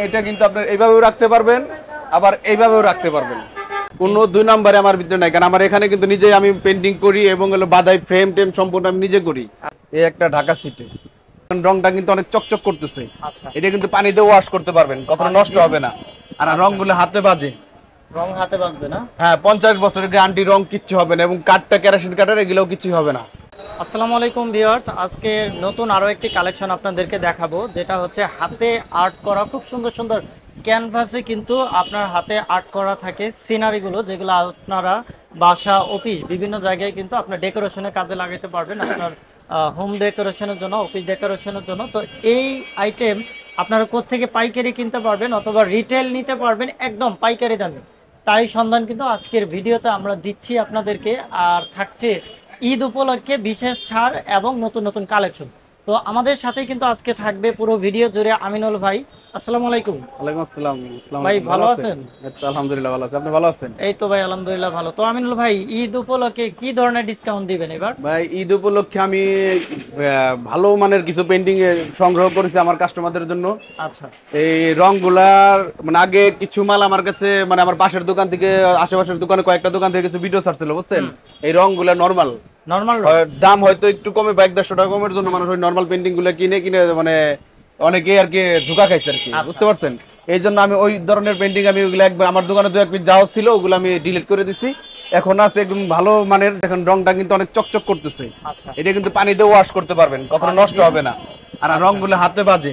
এটা কিন্তু আপনার এইভাবেও রাখতে পারবেন, আবার এইভাবেও রাখতে পারবেন। কোনো দুই নম্বরে আমার ভিতরে নাই, কারণ আমার এখানে কিন্তু নিজে আমি পেন্টিং করি এবং হলো বাদাই ফ্রেম টেম সম্পূর্ণ আমি নিজে করি। এই একটা ঢাকা সিটে রংটা কিন্তু অনেক চকচক করতেছে। এটা কিন্তু পানি দিয়ে ওয়াশ করতে পারবেন, কখনো নষ্ট হবে না। আর রংগুলো হাতে বাজে, রং হাতে বাজবে না। হ্যাঁ, 50 বছরের গ্যারান্টি, রং কিচ্ছু হবে না, এবং কাঠটা কেরোসিন কাঠের, এগুলোও কিছু হবে না। আসসালামু আলাইকুম ভিউয়ার্স, আজকে নতুন আরো একটি কালেকশন আপনাদেরকে দেখাবো, যেটা হচ্ছে হাতে আর্ট করা খুব সুন্দর সুন্দর ক্যানভাসে কিন্তু আপনার হাতে আর্ট করা থাকে সিনারিগুলো, যেগুলো আপনারা বাসা অফিস বিভিন্ন জায়গায় কিন্তু আপনার ডেকোরেশনের কাজে লাগাতে পারবেন, আপনার হোম ডেকোরেশনের জন্য, অফিস ডেকোরেশনের জন্য। তো এই আইটেম আপনারা কোত্থেকে পাইকারি কিনতে পারবেন অথবা রিটেল নিতে পারবেন একদম পাইকারি দামে, তাই সন্ধান কিন্তু আজকের ভিডিওতে আমরা দিচ্ছি আপনাদেরকে। আর থাকছে ঈদ উপলক্ষে বিশেষ ছাড় এবং নতুন নতুন কালেকশন। তো আমাদের সাথে কিন্তু আজকে থাকবে পুরো ভিডিও জুড়ে আমিনুল ভাই। আসসালামু আলাইকুম। ওয়ালাইকুম আসসালাম। ভাই ভালো আছেন? আলহামদুলিল্লাহ ভালো আছি, আপনি ভালো আছেন? এই তো ভাই আলহামদুলিল্লাহ ভালো। তো আমিনুল ভাই, ঈদ উপলক্ষে কি ধরনের ডিসকাউন্ট দিবেন এবার? ভাই ঈদ উপলক্ষে আমি ভালো মানের কিছু পেন্টিং সংগ্রহ করেছি আমার কাস্টমারদের জন্য। আচ্ছা। এই রংগুলার মানে আগে কিছু মাল আমার কাছে, মানে আমার পাশের দোকান থেকে, আশেপাশের দোকানে কয়েকটা দোকান থেকে কিছু ভিডিও ছাড়ছিল, বুঝছেন? এই রংগুলা নরমাল দাম হয়তো একটু কমে বা 150 টাকা কমের জন্য মানুষ ওই নরমাল পেন্টিং গুলো কিনে কিনে মানে অনেকে আর কি ধোকা খাইছে আর কি, বুঝতে পারছেন? এই জন্য আমি ওই ধরনের পেন্টিং আমি ওইগুলো একবার আমার দোকানে 2-1 পিস যাও ছিল, ওগুলো আমি ডিলিট করে দিছি। এখন আছে একদম ভালো মানের, এখন রংটা কিন্তু অনেক চকচক করতেছে। এটা কিন্তু পানি দিয়ে ওয়াশ করতে পারবেন, কখনো নষ্ট হবে না। আর রংগুলো হাতে বাজে,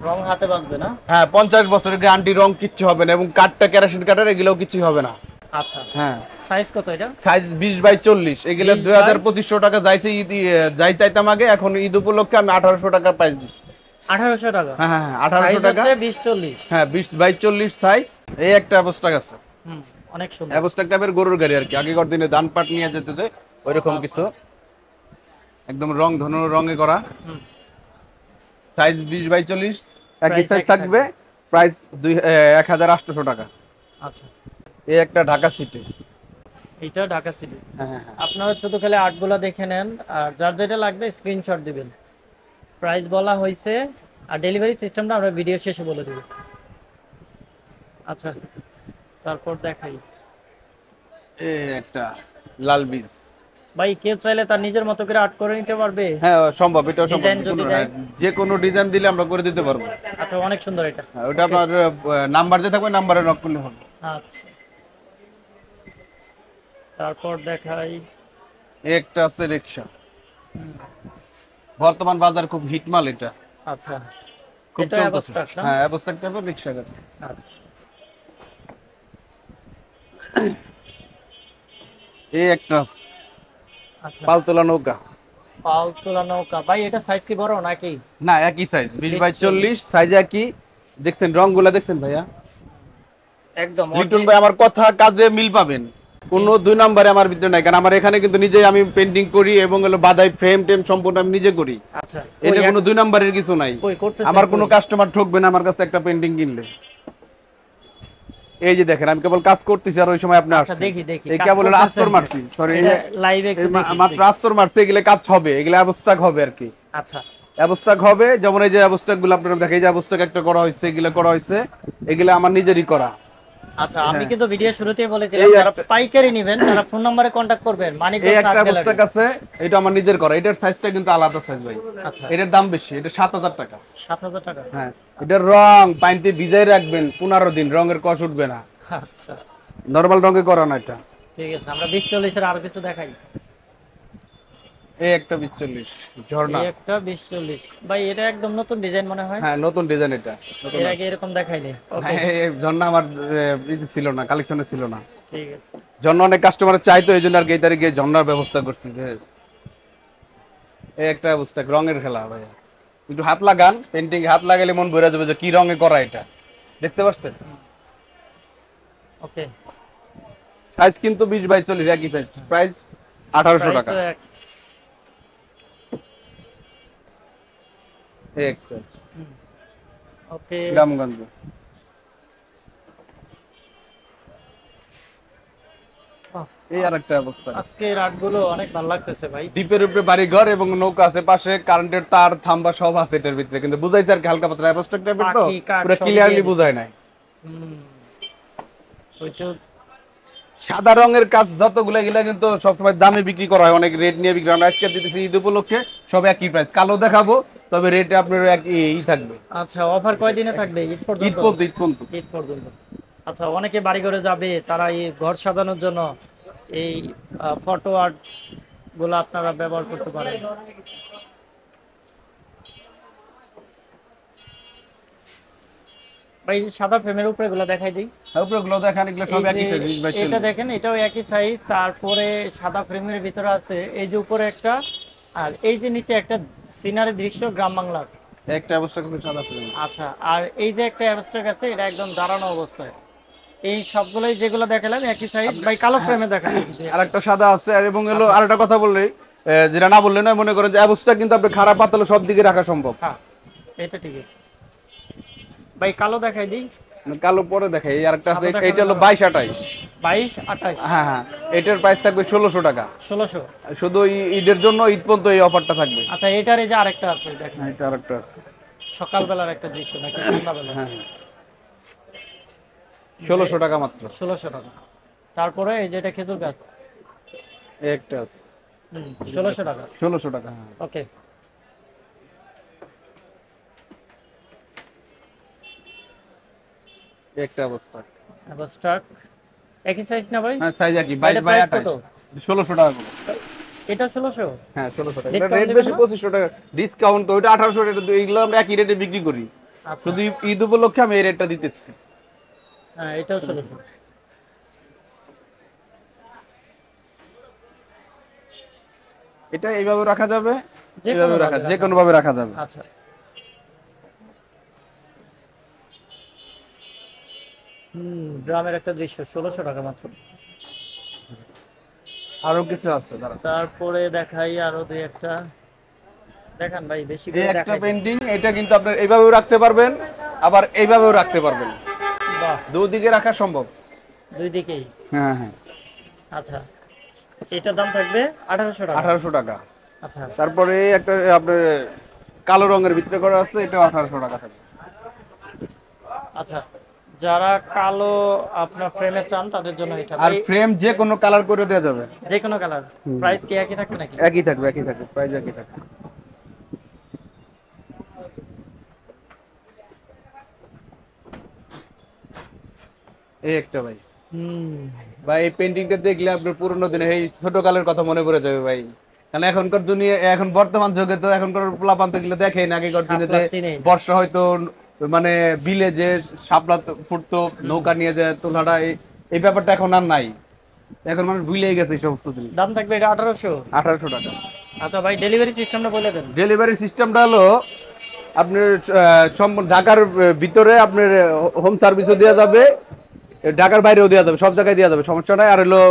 রং হাতে বাজবে না। হ্যাঁ, 50 বছরের গ্যারান্টি, রং কিচ্ছু হবে না, এবং কাঠটা কেরোসিন কাঠের, এগুলোও কিছু হবে না। আচ্ছা। হ্যাঁ। সাইজ কত এটা? সাইজ 20x40, এগুলো 2000-2500 টাকা যাইছে যাই চাইতাম আগে, এখন ঈদ উপলক্ষে আমি 1800 টাকা প্রাইস দিচ্ছি। 1800 টাকা? হ্যাঁ হ্যাঁ 1800 টাকা। 20x40? হ্যাঁ 20x40 সাইজ। এই একটা অবস্থাক আছে, অনেক সুন্দর অবস্থাক টাইপের গরুর গাড়ি আর কি, আগেকার দিনে ধান পাট নিয়ে যেতে যে ওইরকম কিছু, একদম রং ধনু রঙে করা। সাইজ 20x40, একই সাইজ থাকবে। প্রাইস 1800 টাকা। আচ্ছা। এই একটা ঢাকা সিটি, এটা ঢাকা সিটি। হ্যাঁ। আপনারা শুধু খালি আর্টগুলো দেখে নেন, আর যার যেটা লাগবে স্ক্রিনশট দিবেন। প্রাইস বলা হয়েছে, আর ডেলিভারি সিস্টেমটা আমরা ভিডিও শেষে বলে দেব। আচ্ছা, তারপর দেখাই। এই একটা লাল বীজ। ভাই কেউ চাইলে তার নিজের মতো করে আর্ট করে নিতে পারবে? হ্যাঁ সম্ভব, এটাও সম্ভব, যে কোনো ডিজাইন দিলে আমরা করে দিতে পারবো। আচ্ছা, অনেক সুন্দর এটা। ওটা আপনার নাম্বার যে থাকবে, নাম্বারে নক করলে হবে। আচ্ছা, তারপর দেখাই। একটা আছে রিকশা, বর্তমান বাজার খুব হিট মাল এটা। আচ্ছা, খুব চলতেছে। হ্যাঁ অবস্থাক টাইপের রিকশা গাড়ি। আচ্ছা। এই একটা আচ্ছা, পালতোলা নৌকা। পালতোলা নৌকা। ভাই এটা সাইজ কি বড় নাকি? না একই সাইজ, 20x40 সাইজ একই। দেখছেন রংগুলা, দেখছেন ভাইয়া? একদম লিটন ভাই আমার কথা কাজে মিল পাবেন, কোনো দুই নম্বরে আমার ভিতরে নাই, কারণ আমার এখানে কিন্তু নিজে আমি পেন্টিং করি এবং হলো বাদাই ফ্রেম টেম সম্পূর্ণ আমি নিজে করি। আচ্ছা, এটা কোনো দুই নম্বরের কিছু নাই। আমার কোনো কাস্টমার ঠকবে না আমার কাছে একটা পেন্টিং কিনলে। এই যে দেখেন আমি কেবল কাজ করতেছি, আর ওই সময় আপনি আসছেন। দেখি এই কেবল আস্তর মারছি, সরি লাইভে একটু মাত্র আস্তর মারছি, এগুলা কাজ হবে, এগুলা অবস্থাক হবে আর কি। আচ্ছা, অবস্থাক হবে, যেমন এই যে অবস্থাক গুলো আপনারা দেখেন, এই যে অবস্থাক একটা করা হয়েছে, এগুলা করা হয়েছে, এগুলা আমার নিজেরই করা। আচ্ছা, আমি কিন্তু ভিডিও শুরুতেই বলেছিলাম যারা পাইকারি নেবেন তারা ফোন নম্বরে কন্টাক্ট করবেন। এই একটা অবস্থাক আছে, এটা আমার নিজের করা, এটার সাইজটা কিন্তু আলাদা সাইজ ভাই। আচ্ছা, এটার দাম বেশি, এটা 7000 টাকা। 7000 টাকা? হ্যাঁ, এটার রং পানিতে ভিজাই রাখবেন 15 দিন, রঙের কষ উঠবে না। আচ্ছা, নরমাল রঙে করা না এটা। ঠিক আছে, আমরা 20-40 এর আর কিছু দেখাই। এই একটা 20-40 ঝর্ণা। এই একটা 20-40 ভাই, এটা একদম নতুন ডিজাইন মনে হয়। হ্যাঁ নতুন ডিজাইন এটা, এর আগে এরকম দেখাইনি। ওকে, এই ঝর্ণা আমার ছিল না, কালেকশনে ছিল না। ঠিক আছে। ঝর্ণা অনেক কাস্টমার চাইতো, এই জন্য আর কি এই তারিখে ঝর্ণার ব্যবস্থা করছি। যে এই একটা অবস্থা, রঙের খেলা ভাই, একটু হাত লাগান, পেন্টিং হাত লাগালে মন ভরে যাবে যে কি রঙে করা এটা, দেখতে পাচ্ছেন? ওকে, সাইজ কিন্তু 20x40 একই সাইজ, প্রাইস 1800 টাকা। একটা ওকে, গ্রামগঞ্জ। এই আরেকটা অবস্থা। আজকে রাতগুলো অনেক ভালো লাগতেছে ভাই। দ্বীপের উপরে বাড়ি ঘর এবং নৌকা আছে পাশে, কারেন্টের তার থাম্বা সব আছে এটার ভিতরে, কিন্তু বুঝাইছে আর কি হালকা পাতলা অ্যাবস্ট্রাক্ট টাইপের তো, পুরো ক্লিয়ারলি বুঝায় নাই। ওইটা সাদা রঙের কাজ যতগুলো গিলা কিন্তু সবসময় দামে বিক্রি করা হয়, অনেক রেট নিয়ে বিক্রি হয়। আজকে দিতেছি ঈদ উপলক্ষে সব একই প্রাইস, কালো দেখাবো তবে রেট আপনার একই থাকবে। আচ্ছা, অফার কয় দিনে থাকবে? ঈদ পর্যন্ত? ঈদ পর্যন্ত। আচ্ছা, অনেকে বাড়ি ঘরে যাবে, তারা এই ঘর সাজানোর জন্য এই ফটো আর্ট গুলো আপনারা ব্যবহার করতে পারেন। ভাই সাদা ফ্রেমের উপরে গুলো দেখাই দিই। উপরে গুলো দেখেন, এগুলো সব একই সাইজ। এটা দেখেন, এটাও একই সাইজ। তারপরে সাদা ফ্রেমের ভিতরে আছে এই যে উপরে একটা, আর এই যে নিচে একটা সিনারি দৃশ্য গ্রাম বাংলার একটা অবস্থা কিন্তু সাদা ফ্রেম। আচ্ছা, আর এই যে একটা অ্যাবস্ট্রাক্ট আছে, এটা একদম দাঁড়ানো অবস্থায়। এই সবগুলোই যেগুলো দেখালাম একই সাইজ। ভাই কালো ফ্রেমে দেখান। আরেকটা সাদা আছে, আর এবং এলো আরেকটা কথা বললে যেটা না বললে না, মনে করেন যে অবস্থা কিন্তু আপনি খারাপ পাতলা সব দিকে রাখা সম্ভব। হ্যাঁ, এটা ঠিক আছে। ভাই কালো দেখাই দিই। কালো পরে দেখাই। এই আরেকটা আছে, এটা হলো 22-28। 22-28। হ্যাঁ হ্যাঁ, এটার প্রাইস থাকবে 1600 টাকা। 1600 শুধু ঈদের জন্য, ঈদ পর্যন্ত এই অফারটা থাকবে। আচ্ছা, এটার এই যে আরেকটা আছে দেখেন, এটা আরেকটা আছে সকালবেলার একটা দৃশ্য নাকি সন্ধ্যাবেলা? হ্যাঁ, 1600 টাকা মাত্র। 1600 টাকা। তারপরে এই যে এটা খেজুর গাছ, এই একটা আছে 1600 টাকা। 1600 টাকা, হ্যাঁ। ওকে। একটা অবস্থা আবার স্টক একই সাইজ না ভাই? হ্যাঁ, সাইজ একই। 22-28 1600 টাকা করে। এটা 1600? হ্যাঁ 1600 টাকা। এটা রেট বেশি 2500 টাকা ডিসকাউন্ট, তো ওটা 1800 টাকা। এগুলো আমরা একই রেটে বিক্রি করি, শুধু ঈদ উপলক্ষে আমি এই রেটটা দিতেছি। হ্যাঁ, এটাও 1600। এটা এইভাবে রাখা যাবে, এইভাবে রাখা, যে কোনো ভাবে রাখা যাবে। আচ্ছা, গ্রামের একটা দৃশ্য 1600 টাকা মাত্র। আরো কিছু আছে তারপরে দেখাই আরো দুই একটা। দেখান ভাই, বেশি করে দেখাই। একটা পেইন্টিং, এটা কিন্তু আপনি এইভাবেও রাখতে পারবেন, আবার এইভাবেও রাখতে পারবেন। বাহ, দুই দিকে রাখা সম্ভব। দুই দিকেই? হ্যাঁ হ্যাঁ। আচ্ছা, এটার দাম থাকবে 1800 টাকা। 1800 টাকা। আচ্ছা, তারপরে একটা আপনার কালো রঙের ভিতরে করা আছে, এটাও 1800 টাকা থাকবে। আচ্ছা, যারা কালো আপনার ফ্রেমে চান তাদের জন্য এটা। আর ফ্রেম যে কোনো কালার করে দেওয়া যাবে, যে কোনো কালার। প্রাইস কি একই থাকবে নাকি? একই থাকবে, একই থাকবে, প্রাইস একই থাকবে। এই একটা ভাই, ভাই এই পেইন্টিংটা দেখলে আপনার পুরোনো দিনে এই ছোট কালের কথা মনে পড়ে যাবে ভাই। কারণ এখনকার দুনিয়া, এখন বর্তমান যুগে তো এখনকার পোলাপান তো এগুলো দেখে না। আগেকার দিনে বর্ষা হয়তো মানে বিলে যে শাপলা ফুটতো, নৌকা নিয়ে যায় তোলাটা, এই ব্যাপারটা এখন আর নাই। এখন মানুষ ভুলেই গেছে এই সমস্ত জিনিস। দাম থাকবে এটা 1800 টাকা। আচ্ছা ভাই, ডেলিভারি সিস্টেমটা বলে দেন। ডেলিভারি সিস্টেমটা হলো আপনার ঢাকার ভিতরে আপনার হোম সার্ভিসও দেওয়া যাবে, ঢাকার বাইরেও দেওয়া যাবে, সব জায়গায় দেওয়া যাবে, সমস্যা নাই। আর হলো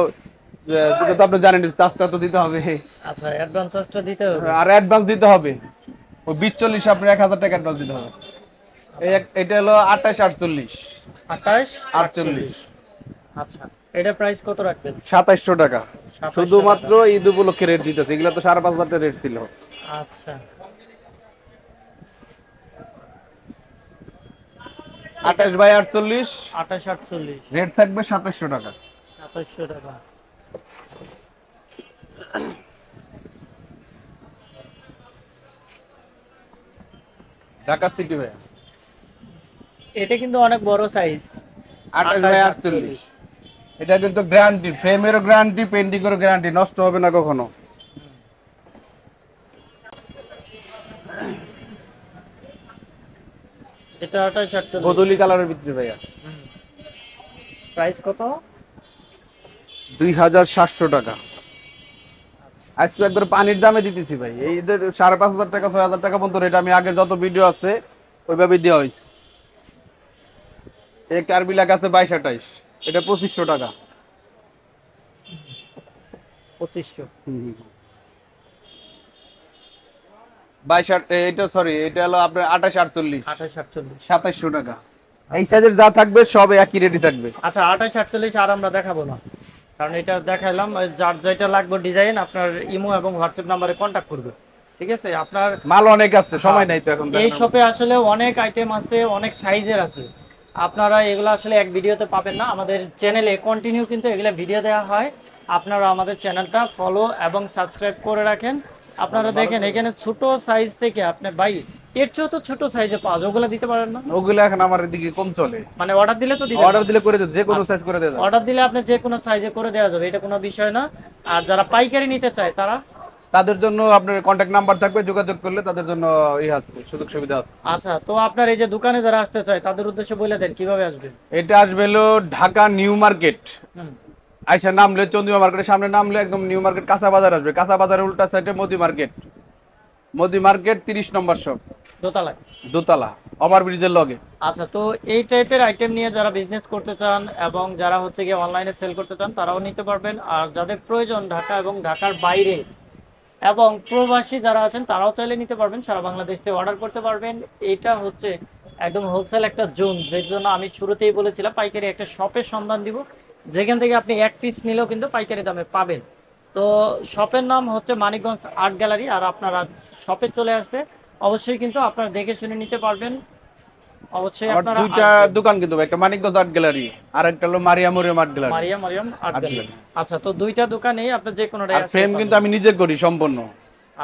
যেটা তো আপনি জানেন, চার্জটা তো দিতে হবে। আচ্ছা, অ্যাডভান্স চার্জটা দিতে হবে। আর অ্যাডভান্স দিতে হবে ওই 20-40, আপনি 1000 টাকা অ্যাডভান্স দিতে হবে। এটা হলো 28-48। 28-48। আচ্ছা, এটা প্রাইস কত রাখবেন? 2700 টাকা। শুধুমাত্র ঈদ উপলক্ষে রেট দিতেছে, এগুলো তো 5500 টাকা রেট ছিল। আচ্ছা, 28/48, 28-48 রেট থাকবে 2700 টাকা। 2700 টাকা। ঢাকা সিটি ভাই, এটা কিন্তু অনেক বড় সাইজ। 28/48। এটা কিন্তু গ্যারান্টি, ফ্রেমেরও গ্যারান্টি, পেইন্টিংয়েরও গ্যারান্টি, নষ্ট হবে না কখনো। এটা 28-48 বদলি কালারের ভিতরে ভাইয়া। প্রাইস কত? 2700 টাকা। আজকে একবার পানির দামে দিতেছি ভাই। এই 5500 টাকা 6000 টাকা পর্যন্ত রেট, আমি আগে যত ভিডিও আছে ওইভাবে দেওয়া হয়েছে। এই কার্বি লাগা আছে 22-28, এটা 2500 টাকা। 2500। 22, এটা সরি, এটা হলো আপনার 28-48, 2700 টাকা। এই সাইজের যা থাকবে সব একই রেটই থাকবে। আচ্ছা, 28-48 আর আমরা দেখাবো না, কারণ এটা দেখাইলাম, যার যেটা লাগবে ডিজাইন আপনার ইমো এবং হোয়াটসঅ্যাপ নাম্বারে কন্ট্যাক্ট করবে। ঠিক আছে, আপনার মাল অনেক আছে, সময় নাই তো এখন এই শপে আসলে অনেক আইটেম আছে, অনেক সাইজের আছে। আপনারা এগুলো আসলে এক ভিডিওতে পাবেন না, আমাদের চ্যানেলে কন্টিনিউ কিন্তু এগুলো ভিডিও দেওয়া হয়। আপনারা আমাদের চ্যানেলটা ফলো এবং সাবস্ক্রাইব করে রাখেন। আপনারা দেখেন এখানে ছোট সাইজ থেকে আপনি ভাই এর চেয়েও তো ছোট সাইজে পাওয়া যায়, ওগুলো দিতে পারেন না? ওগুলো এখন আমার এদিকে কম চলে, মানে অর্ডার দিলে তো দিবেন? অর্ডার দিলে করে দেব, যে কোনো সাইজ করে দেব। অর্ডার দিলে আপনি যে কোনো সাইজে করে দেওয়া যাবে, এটা কোনো বিষয় না। আর যারা পাইকারি নিতে চায় তারা, তাদের জন্য আপনার কন্ট্যাক্ট নাম্বার থাকবে, যোগাযোগ করলে তাদের জন্য আছে, সুযোগ সুবিধা আছে। আচ্ছা, তো আপনার এই যে দোকানে যারা আসতে চায় তাদের উদ্দেশ্যে বলে দেন কিভাবে আসবে। এটা আসবে হলো ঢাকা নিউ মার্কেট, আইসা নামলে চন্দ্রিমা মার্কেটের সামনে নামলে একদম নিউ মার্কেট কাঁচা বাজার আসবে, কাঁচা বাজারের উল্টা সাইডে মোদি মার্কেট, মোদি মার্কেট 30 নম্বর শপ, দোতলায়, দোতলা, ওভারব্রিজের লগে। আচ্ছা, তো এই টাইপের আইটেম নিয়ে যারা বিজনেস করতে চান এবং যারা হচ্ছে গিয়ে অনলাইনে সেল করতে চান তারাও নিতে পারবেন। আর যাদের প্রয়োজন ঢাকা এবং ঢাকার বাইরে এবং প্রবাসী যারা আছেন তারাও চাইলে নিতে পারবেন, সারা বাংলাদেশ থেকে অর্ডার করতে পারবেন। এটা হচ্ছে একদম হোলসেল একটা জোন, যের জন্য আমি শুরুতেই বলেছিলাম পাইকারি একটা শপের সন্ধান দিব, যেখান থেকে আপনি এক পিস নিলেও কিন্তু পাইকারি দামে পাবেন। তো শপের নাম হচ্ছে মানিকগঞ্জ আর্ট গ্যালারি। আর আপনারা শপে চলে আসবে অবশ্যই কিন্তু আপনারা দেখে শুনে নিতে পারবেন। অবশ্যই আমার আপনারা দুইটা দোকান কিন্তু, একটা মানিকগঞ্জ আর্ট গ্যালারি আর একটা হলো Mariam art gallery. Mariam art gallery. আচ্ছা, তো দুইটা দোকানেই আপনার যে কোনোটাই আর ফ্রেম কিন্তু আমি নিজে করি সম্পূর্ণ।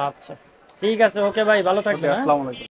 আচ্ছা, ঠিক আছে, ওকে ভাই, ভালো থাকবেন। আসসালামু আলাইকুম।